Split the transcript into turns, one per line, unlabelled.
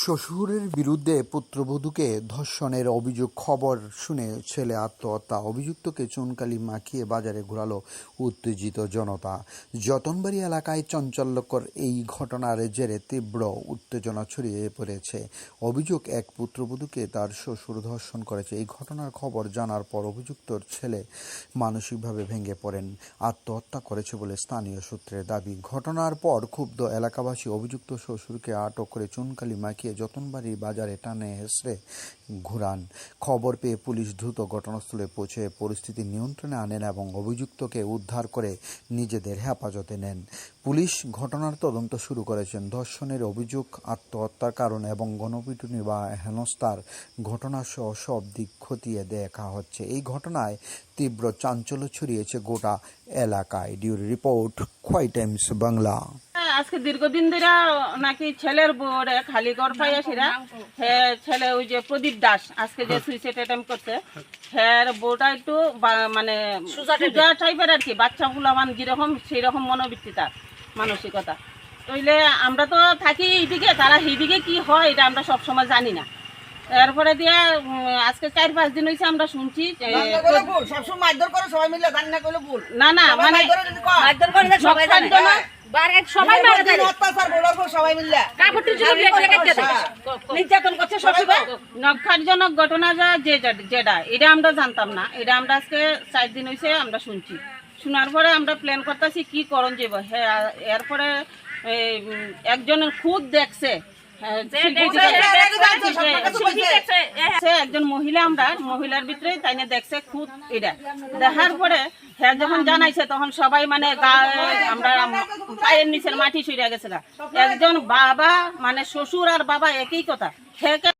শ্বশুরের বিরুদ্ধে পুত্রবধূকে ধর্ষণের অভিযোগ খবর শুনে ছেলে আত্মহত্যা, অভিযুক্তকে চুনকালি মাখিয়ে বাজারে ঘোরালো উত্তেজিত জনতা। যতনবাড়ি এলাকায় চাঞ্চল্যকর এই ঘটনার জেরে তীব্র উত্তেজনা ছড়িয়ে পড়েছে। অভিযোগ, এক পুত্রবধূকে তার শ্বশুর ধর্ষণ করেছে। এই ঘটনার খবর জানার পর অভিযুক্তর ছেলে মানসিকভাবে ভেঙে পড়েন, আত্মহত্যা করেছে বলে স্থানীয় সূত্রের দাবি। ঘটনার পর ক্ষুব্ধ এলাকাবাসী অভিযুক্ত শ্বশুরকে আটক করে চুনকালি মাখিয়ে যতনবাড়ি বাজারে টানে হেসড়ে ঘুরান। খবর পেয়ে পুলিশ দ্রুত ঘটনাস্থলে পৌঁছে পরিস্থিতি নিয়ন্ত্রণে আনেন এবং অভিযুক্তকে উদ্ধার করে নিজেদের হেফাজতে নেন। পুলিশ ঘটনার তদন্ত শুরু করেছেন। ধর্ষণের অভিযোগ, আত্মহত্যার কারণ এবং গণপিটুনি বা হেনস্থার ঘটনাসহ সব দিক খতিয়ে দেখা হচ্ছে। এই ঘটনায় তীব্র চাঞ্চল্য ছড়িয়েছে গোটা এলাকায়। ডিউরি রিপোর্ট, খোয়াই টাইমস বাংলা।
আজকে দীর্ঘদিন ধরে নাকি ছেলের বউরে খালি ঘর পাইয়াছিরা ছেলে ওই যে প্রদীপ দাস আজকে যে সুইসাইড অ্যাটেম্প করছে, হ্যাঁ বউটা একটু মানে সুজা টাইপের আর কি, বাচ্চাগুলো মানে যেরকম সেই রকম মনোবৃত্তি, তার মানসিকতা। তাইলে আমরা তো থাকি এইদিকে, তারা সেইদিকে কি হয় এটা আমরা সবসময় জানি না। এরপরে দিয়ে আজকে 4-5 দিন হয়েছে আমরা শুনছি না না মানে নক্ষারজনক ঘটনা যেটা এটা আমরা জানতাম না। এটা আমরা আজকে 4 দিন হয়েছে আমরা শুনছি। শোনার পরে আমরা প্ল্যান করতেছি কি করণ যাব। হ্যাঁ, এরপরে একজন খুদ দেখছে, একজন মহিলা, আমরা মহিলার ভিতরে তাই না দেখছে খুদ। এটা দেখার পরে হ্যাঁ যখন জানাইছে তখন সবাই মানে আমরা পায়ের নিচের মাটি সইরা গেছে। একজন বাবা মানে শ্বশুর আর বাবা একই কথা।